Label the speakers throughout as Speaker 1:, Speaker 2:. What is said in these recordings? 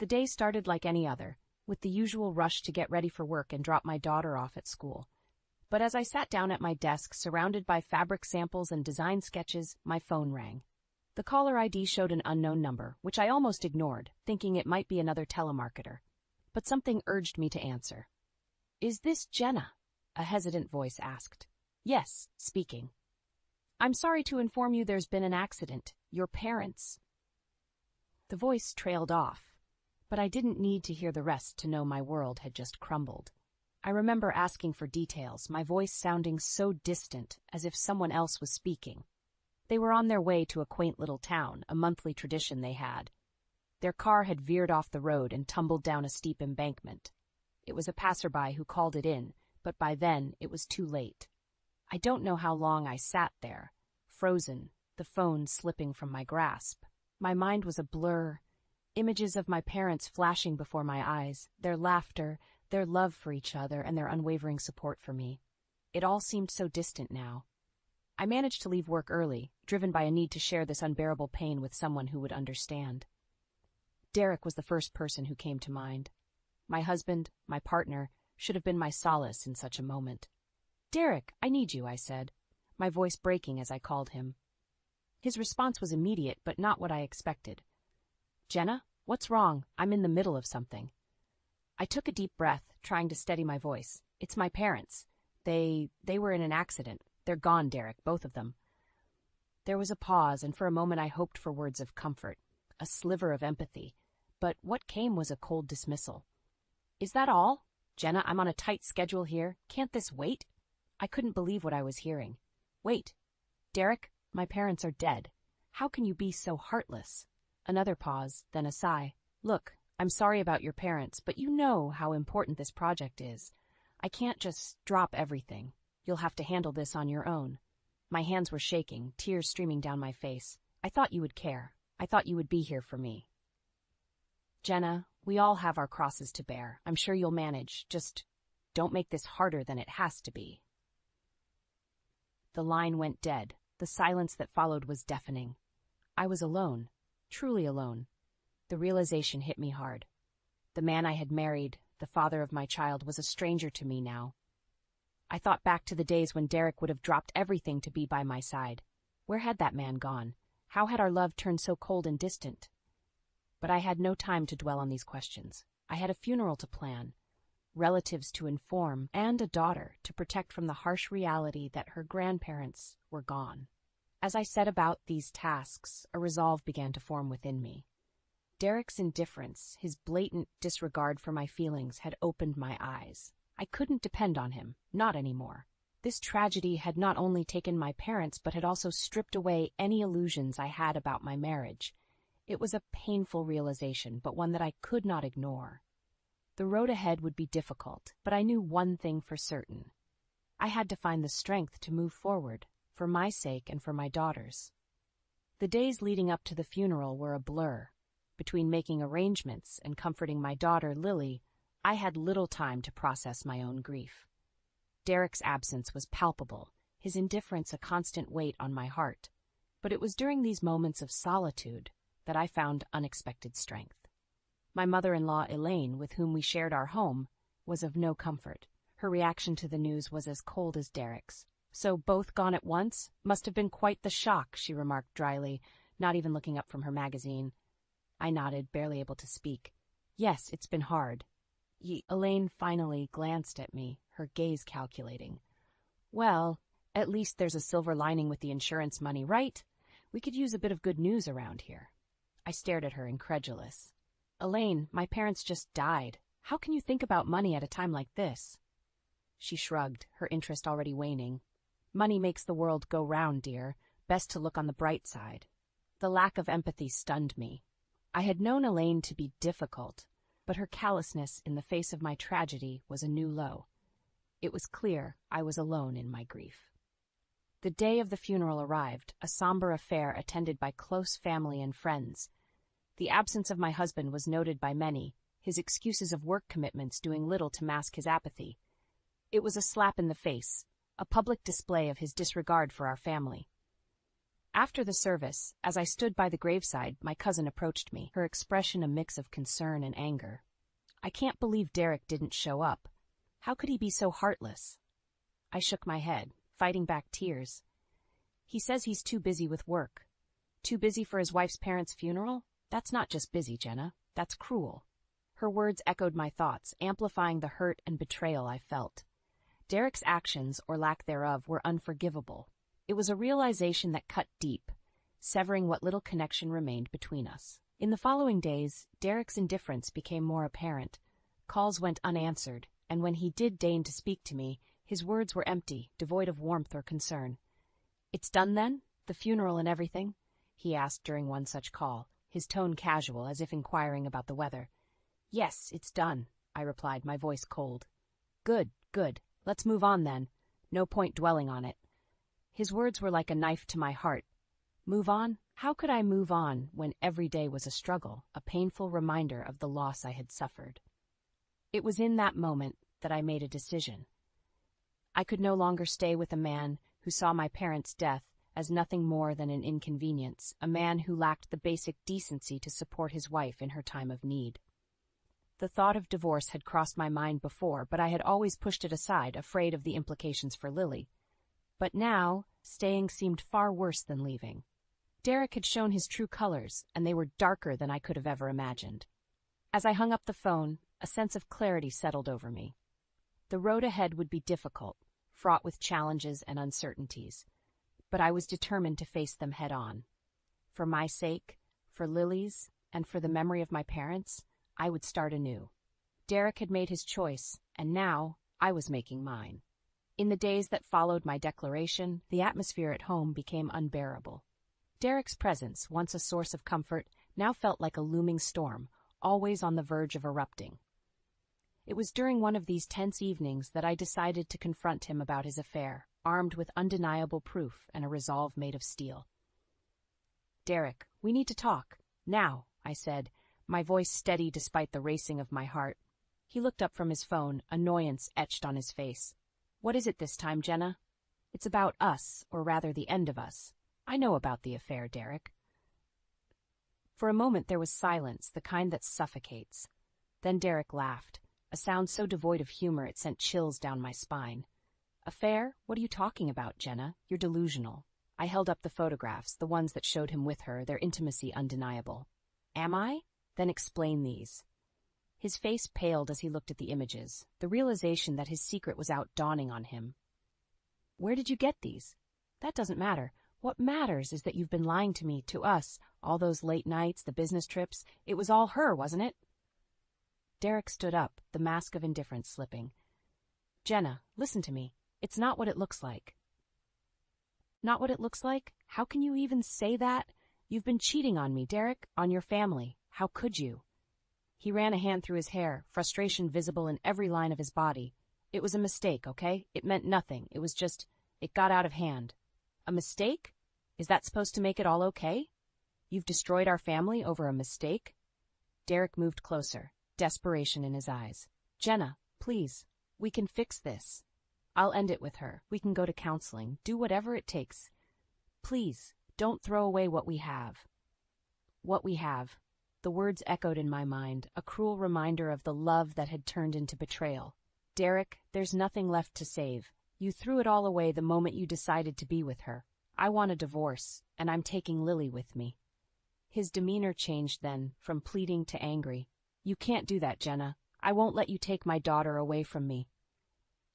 Speaker 1: The day started like any other, with the usual rush to get ready for work and drop my daughter off at school. But as I sat down at my desk, surrounded by fabric samples and design sketches, my phone rang. The caller ID showed an unknown number, which I almost ignored, thinking it might be another telemarketer. But something urged me to answer. "Is this Jenna?" a hesitant voice asked. "Yes, speaking." "I'm sorry to inform you there's been an accident. Your parents." The voice trailed off, but I didn't need to hear the rest to know my world had just crumbled. I remember asking for details, my voice sounding so distant, as if someone else was speaking. They were on their way to a quaint little town, a monthly tradition they had. Their car had veered off the road and tumbled down a steep embankment. It was a passerby who called it in, but by then it was too late. I don't know how long I sat there, frozen, the phone slipping from my grasp. My mind was a blur, images of my parents flashing before my eyes, their laughter, their love for each other, and their unwavering support for me. It all seemed so distant now. I managed to leave work early, driven by a need to share this unbearable pain with someone who would understand. Derek was the first person who came to mind. My husband, my partner, should have been my solace in such a moment. "Derek, I need you," I said, my voice breaking as I called him. His response was immediate, but not what I expected. "Jenna, what's wrong? I'm in the middle of something." I took a deep breath, trying to steady my voice. "It's my parents. They were in an accident. They're gone, Derek, both of them." There was a pause, and for a moment I hoped for words of comfort, a sliver of empathy, but what came was a cold dismissal. "Is that all? Jenna, I'm on a tight schedule here. Can't this wait?" I couldn't believe what I was hearing. "Wait. Derek, my parents are dead. How can you be so heartless?" Another pause, then a sigh. "Look, I'm sorry about your parents, but you know how important this project is. I can't just drop everything. You'll have to handle this on your own." My hands were shaking, tears streaming down my face. "I thought you would care. I thought you would be here for me." "Jenna, we all have our crosses to bear. I'm sure you'll manage. Just don't make this harder than it has to be." The line went dead. The silence that followed was deafening. I was alone, truly alone. The realization hit me hard. The man I had married, the father of my child, was a stranger to me now. I thought back to the days when Derek would have dropped everything to be by my side. Where had that man gone? How had our love turned so cold and distant? But I had no time to dwell on these questions. I had a funeral to plan, relatives to inform, and a daughter to protect from the harsh reality that her grandparents were gone. As I set about these tasks, a resolve began to form within me. Derek's indifference, his blatant disregard for my feelings, had opened my eyes. I couldn't depend on him, not anymore. This tragedy had not only taken my parents, but had also stripped away any illusions I had about my marriage. It was a painful realization, but one that I could not ignore. The road ahead would be difficult, but I knew one thing for certain. I had to find the strength to move forward, for my sake and for my daughter's. The days leading up to the funeral were a blur. Between making arrangements and comforting my daughter, Lily, I had little time to process my own grief. Derek's absence was palpable, his indifference a constant weight on my heart. But it was during these moments of solitude that I found unexpected strength. My mother-in-law, Elaine, with whom we shared our home, was of no comfort. Her reaction to the news was as cold as Derek's. "So both gone at once? Must have been quite the shock," she remarked dryly, not even looking up from her magazine. I nodded, barely able to speak. "Yes, it's been hard." Elaine finally glanced at me, her gaze calculating. "Well, at least there's a silver lining with the insurance money, right? We could use a bit of good news around here." I stared at her, incredulous. "Elaine, my parents just died. How can you think about money at a time like this?" She shrugged, her interest already waning. "Money makes the world go round, dear. Best to look on the bright side." The lack of empathy stunned me. I had known Elaine to be difficult, but her callousness in the face of my tragedy was a new low. It was clear I was alone in my grief. The day of the funeral arrived, a somber affair attended by close family and friends. The absence of my husband was noted by many, his excuses of work commitments doing little to mask his apathy. It was a slap in the face, a public display of his disregard for our family. After the service, as I stood by the graveside, my cousin approached me, her expression a mix of concern and anger. "I can't believe Derek didn't show up. How could he be so heartless?" I shook my head, fighting back tears. "He says he's too busy with work." "Too busy for his wife's parents' funeral? That's not just busy, Jenna. That's cruel." Her words echoed my thoughts, amplifying the hurt and betrayal I felt. Derek's actions, or lack thereof, were unforgivable. It was a realization that cut deep, severing what little connection remained between us. In the following days, Derek's indifference became more apparent. Calls went unanswered, and when he did deign to speak to me, his words were empty, devoid of warmth or concern. "It's done then? The funeral and everything?" he asked during one such call, his tone casual, as if inquiring about the weather. "Yes, it's done," I replied, my voice cold. Good. Let's move on then. No point dwelling on it." His words were like a knife to my heart. Move on? How could I move on when every day was a struggle, a painful reminder of the loss I had suffered? It was in that moment that I made a decision. I could no longer stay with a man who saw my parents' death as nothing more than an inconvenience, a man who lacked the basic decency to support his wife in her time of need. The thought of divorce had crossed my mind before, but I had always pushed it aside, afraid of the implications for Lily. But now, staying seemed far worse than leaving. Derek had shown his true colors, and they were darker than I could have ever imagined. As I hung up the phone, a sense of clarity settled over me. The road ahead would be difficult, fraught with challenges and uncertainties, but I was determined to face them head-on. For my sake, for Lily's, and for the memory of my parents, I would start anew. Derek had made his choice, and now I was making mine. In the days that followed my declaration, the atmosphere at home became unbearable. Derek's presence, once a source of comfort, now felt like a looming storm, always on the verge of erupting. It was during one of these tense evenings that I decided to confront him about his affair, armed with undeniable proof and a resolve made of steel. "Derek, we need to talk. Now," I said, my voice steady despite the racing of my heart. He looked up from his phone, annoyance etched on his face. "What is it this time, Jenna?" "It's about us, or rather the end of us. I know about the affair, Derek." For a moment there was silence, the kind that suffocates. Then Derek laughed, a sound so devoid of humor it sent chills down my spine. "Affair? What are you talking about, Jenna? You're delusional." I held up the photographs, the ones that showed him with her, their intimacy undeniable. "Am I? Then explain these." His face paled as he looked at the images, the realization that his secret was out dawning on him. "Where did you get these?" "That doesn't matter. What matters is that you've been lying to me, to us, all those late nights, the business trips. It was all her, wasn't it?" Derek stood up, the mask of indifference slipping. "Jenna, listen to me. It's not what it looks like." "Not what it looks like? How can you even say that? You've been cheating on me, Derek, on your family. How could you?" He ran a hand through his hair, frustration visible in every line of his body. "It was a mistake, okay? It meant nothing. It was just, it got out of hand." "A mistake? Is that supposed to make it all okay? You've destroyed our family over a mistake?" Derek moved closer, desperation in his eyes. "Jenna, please, we can fix this. I'll end it with her. We can go to counseling, do whatever it takes. Please, don't throw away what we have." What we have. The words echoed in my mind, a cruel reminder of the love that had turned into betrayal. "Derek, there's nothing left to save. You threw it all away the moment you decided to be with her. I want a divorce, and I'm taking Lily with me." His demeanor changed then, from pleading to angry. "You can't do that, Jenna. I won't let you take my daughter away from me."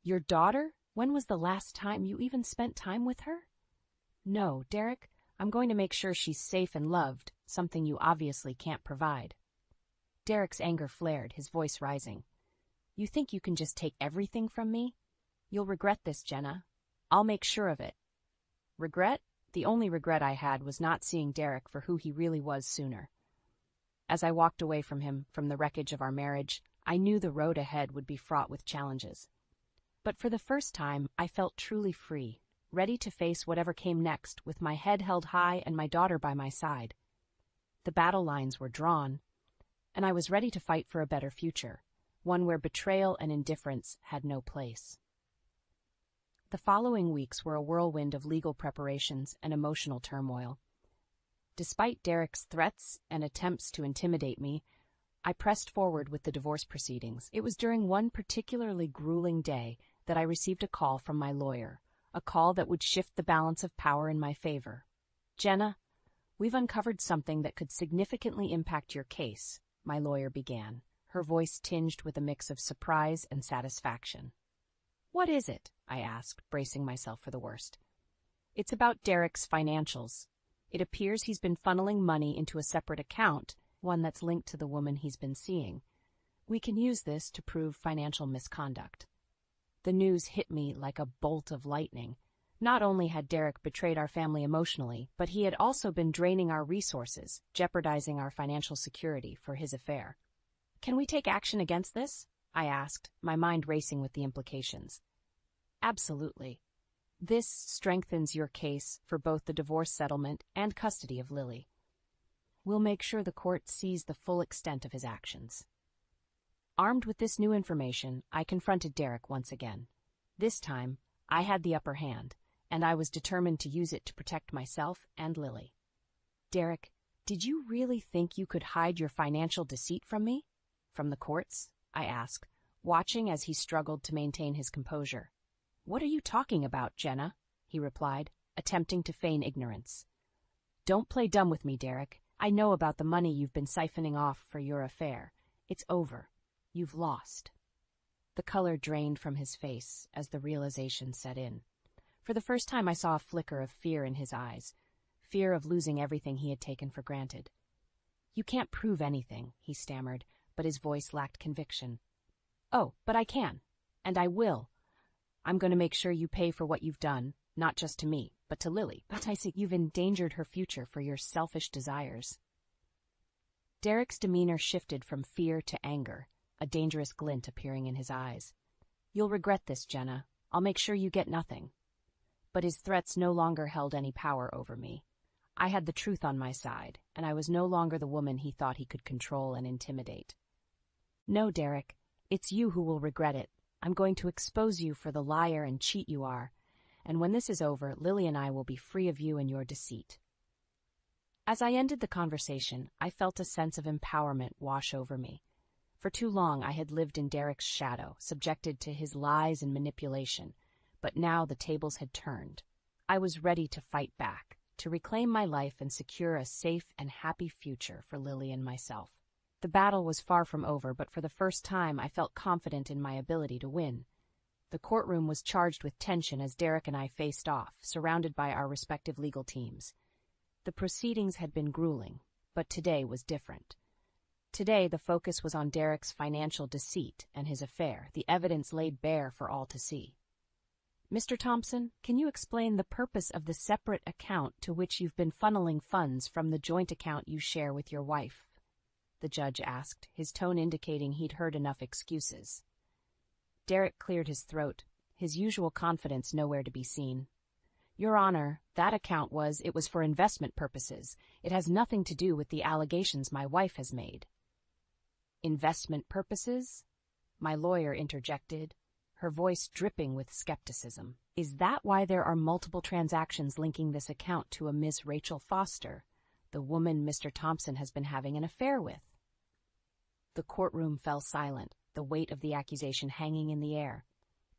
Speaker 1: "Your daughter? When was the last time you even spent time with her?" "No, Derek, I'm going to make sure she's safe and loved, something you obviously can't provide." Derek's anger flared, his voice rising. "You think you can just take everything from me? You'll regret this, Jenna. I'll make sure of it." Regret? The only regret I had was not seeing Derek for who he really was sooner. As I walked away from him, from the wreckage of our marriage, I knew the road ahead would be fraught with challenges. But for the first time, I felt truly free, ready to face whatever came next, with my head held high and my daughter by my side. The battle lines were drawn, and I was ready to fight for a better future, one where betrayal and indifference had no place. The following weeks were a whirlwind of legal preparations and emotional turmoil. Despite Derek's threats and attempts to intimidate me, I pressed forward with the divorce proceedings. It was during one particularly grueling day that I received a call from my lawyer, a call that would shift the balance of power in my favor. "Jenna, we've uncovered something that could significantly impact your case," my lawyer began, her voice tinged with a mix of surprise and satisfaction. "What is it?" I asked, bracing myself for the worst. "It's about Derek's financials. It appears he's been funneling money into a separate account, one that's linked to the woman he's been seeing. We can use this to prove financial misconduct." The news hit me like a bolt of lightning. Not only had Derek betrayed our family emotionally, but he had also been draining our resources, jeopardizing our financial security for his affair. "Can we take action against this?" I asked, my mind racing with the implications. "Absolutely. This strengthens your case for both the divorce settlement and custody of Lily. We'll make sure the court sees the full extent of his actions." Armed with this new information, I confronted Derek once again. This time, I had the upper hand, and I was determined to use it to protect myself and Lily. "Derek, did you really think you could hide your financial deceit from me? From the courts?" I asked, watching as he struggled to maintain his composure. "What are you talking about, Jenna?" he replied, attempting to feign ignorance. "Don't play dumb with me, Derek. I know about the money you've been siphoning off for your affair. It's over. You've lost." The color drained from his face as the realization set in. For the first time I saw a flicker of fear in his eyes, fear of losing everything he had taken for granted. "You can't prove anything," he stammered, but his voice lacked conviction. "Oh, but I can, and I will. I'm going to make sure you pay for what you've done, not just to me, but to Lily. But I see you've endangered her future for your selfish desires." Derek's demeanor shifted from fear to anger, a dangerous glint appearing in his eyes. "You'll regret this, Jenna. I'll make sure you get nothing." But his threats no longer held any power over me. I had the truth on my side, and I was no longer the woman he thought he could control and intimidate. "No, Derek, it's you who will regret it. I'm going to expose you for the liar and cheat you are, and when this is over, Lily and I will be free of you and your deceit." As I ended the conversation, I felt a sense of empowerment wash over me. For too long I had lived in Derek's shadow, subjected to his lies and manipulation, but now the tables had turned. I was ready to fight back, to reclaim my life and secure a safe and happy future for Lily and myself. The battle was far from over, but for the first time I felt confident in my ability to win. The courtroom was charged with tension as Derek and I faced off, surrounded by our respective legal teams. The proceedings had been grueling, but today was different. Today the focus was on Derek's financial deceit and his affair, the evidence laid bare for all to see. "Mr. Thompson, can you explain the purpose of the separate account to which you've been funneling funds from the joint account you share with your wife?" the judge asked, his tone indicating he'd heard enough excuses. Derek cleared his throat, his usual confidence nowhere to be seen. "Your Honor, it was for investment purposes. It has nothing to do with the allegations my wife has made." "Investment purposes?" my lawyer interjected, her voice dripping with skepticism. "Is that why there are multiple transactions linking this account to a Miss Rachel Foster, the woman Mr. Thompson has been having an affair with?" The courtroom fell silent, the weight of the accusation hanging in the air.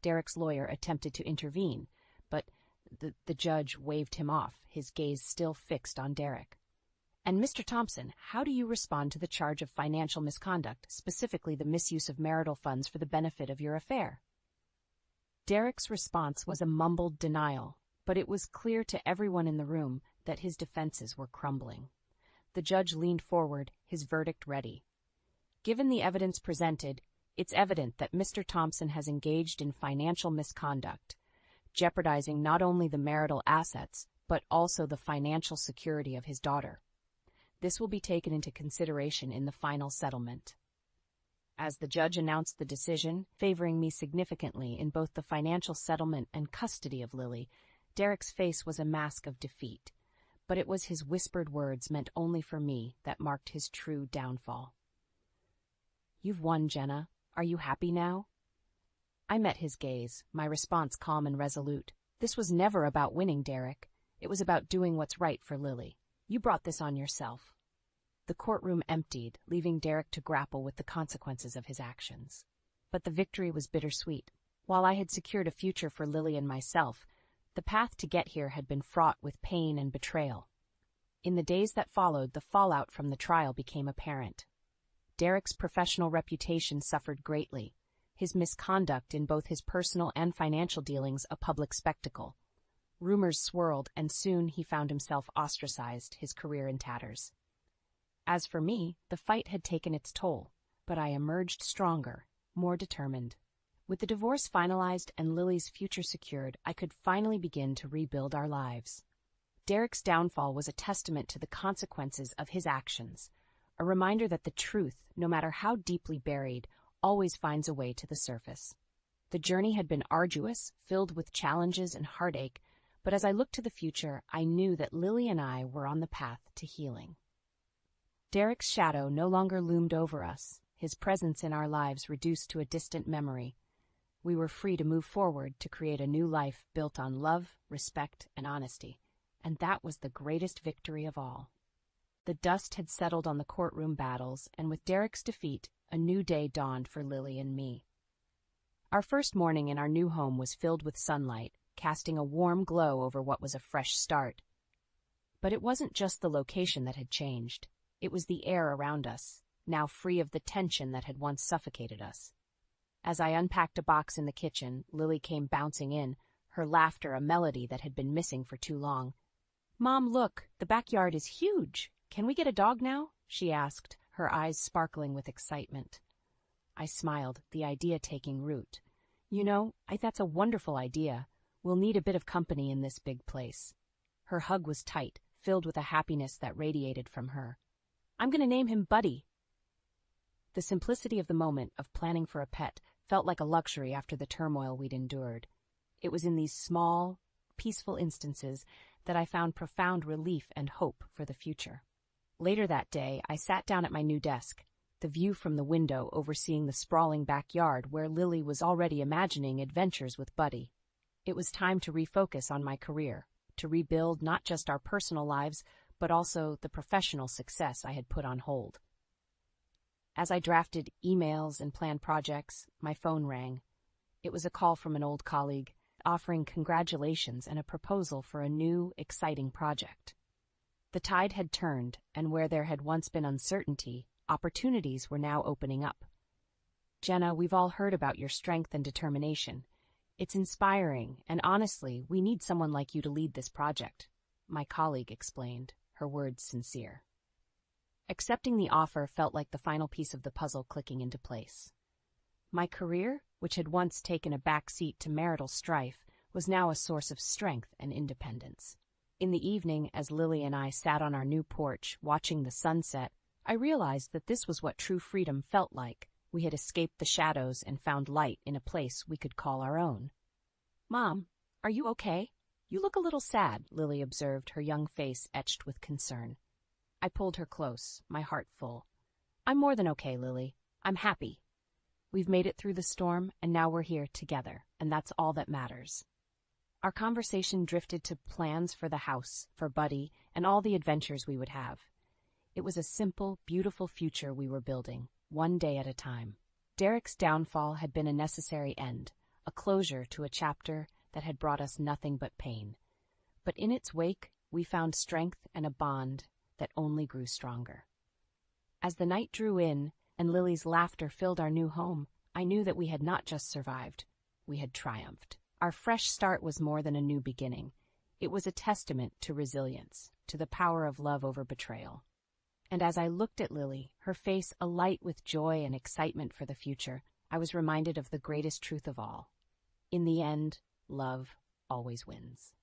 Speaker 1: Derek's lawyer attempted to intervene, but the judge waved him off, his gaze still fixed on Derek. "And Mr. Thompson, how do you respond to the charge of financial misconduct, specifically the misuse of marital funds for the benefit of your affair?" Derek's response was a mumbled denial, but it was clear to everyone in the room that his defenses were crumbling. The judge leaned forward, his verdict ready. "Given the evidence presented, it's evident that Mr. Thompson has engaged in financial misconduct, jeopardizing not only the marital assets, but also the financial security of his daughter. This will be taken into consideration in the final settlement." As the judge announced the decision, favoring me significantly in both the financial settlement and custody of Lily, Derek's face was a mask of defeat, but it was his whispered words meant only for me that marked his true downfall. "You've won, Jenna. Are you happy now?" I met his gaze, my response calm and resolute. This was never about winning, Derek. It was about doing what's right for Lily. You brought this on yourself. The courtroom emptied, leaving Derek to grapple with the consequences of his actions. But the victory was bittersweet. While I had secured a future for Lily and myself, the path to get here had been fraught with pain and betrayal. In the days that followed, the fallout from the trial became apparent. Derek's professional reputation suffered greatly, his misconduct in both his personal and financial dealings a public spectacle. Rumors swirled, and soon he found himself ostracized, his career in tatters. As for me, the fight had taken its toll, but I emerged stronger, more determined. With the divorce finalized and Lily's future secured, I could finally begin to rebuild our lives. Derek's downfall was a testament to the consequences of his actions, a reminder that the truth, no matter how deeply buried, always finds a way to the surface. The journey had been arduous, filled with challenges and heartache, but as I looked to the future, I knew that Lily and I were on the path to healing. Derek's shadow no longer loomed over us, his presence in our lives reduced to a distant memory. We were free to move forward to create a new life built on love, respect, and honesty, and that was the greatest victory of all. The dust had settled on the courtroom battles, and with Derek's defeat, a new day dawned for Lily and me. Our first morning in our new home was filled with sunlight, casting a warm glow over what was a fresh start. But it wasn't just the location that had changed. It was the air around us, now free of the tension that had once suffocated us. As I unpacked a box in the kitchen, Lily came bouncing in, her laughter a melody that had been missing for too long. "Mom, look, the backyard is huge. Can we get a dog now?" she asked, her eyes sparkling with excitement. I smiled, the idea taking root. "You know, that's a wonderful idea. We'll need a bit of company in this big place." Her hug was tight, filled with a happiness that radiated from her. "I'm going to name him Buddy." The simplicity of the moment, of planning for a pet, felt like a luxury after the turmoil we'd endured. It was in these small, peaceful instances that I found profound relief and hope for the future. Later that day, I sat down at my new desk, the view from the window overseeing the sprawling backyard where Lily was already imagining adventures with Buddy. It was time to refocus on my career, to rebuild not just our personal lives, but also the professional success I had put on hold. As I drafted emails and planned projects, my phone rang. It was a call from an old colleague, offering congratulations and a proposal for a new, exciting project. The tide had turned, and where there had once been uncertainty, opportunities were now opening up. "Jenna, we've all heard about your strength and determination. It's inspiring, and honestly, we need someone like you to lead this project," my colleague explained, her words sincere. Accepting the offer felt like the final piece of the puzzle clicking into place. My career, which had once taken a back seat to marital strife, was now a source of strength and independence. In the evening, as Lily and I sat on our new porch, watching the sunset, I realized that this was what true freedom felt like. We had escaped the shadows and found light in a place we could call our own. "Mom, are you okay? You look a little sad," Lily observed, her young face etched with concern. I pulled her close, my heart full. "I'm more than okay, Lily. I'm happy. We've made it through the storm, and now we're here together, and that's all that matters." Our conversation drifted to plans for the house, for Buddy, and all the adventures we would have. It was a simple, beautiful future we were building, one day at a time. Derek's downfall had been a necessary end, a closure to a chapter that had brought us nothing but pain. But in its wake, we found strength and a bond that only grew stronger. As the night drew in and Lily's laughter filled our new home, I knew that we had not just survived, we had triumphed. Our fresh start was more than a new beginning. It was a testament to resilience, to the power of love over betrayal. And as I looked at Lily, her face alight with joy and excitement for the future, I was reminded of the greatest truth of all. In the end, love always wins.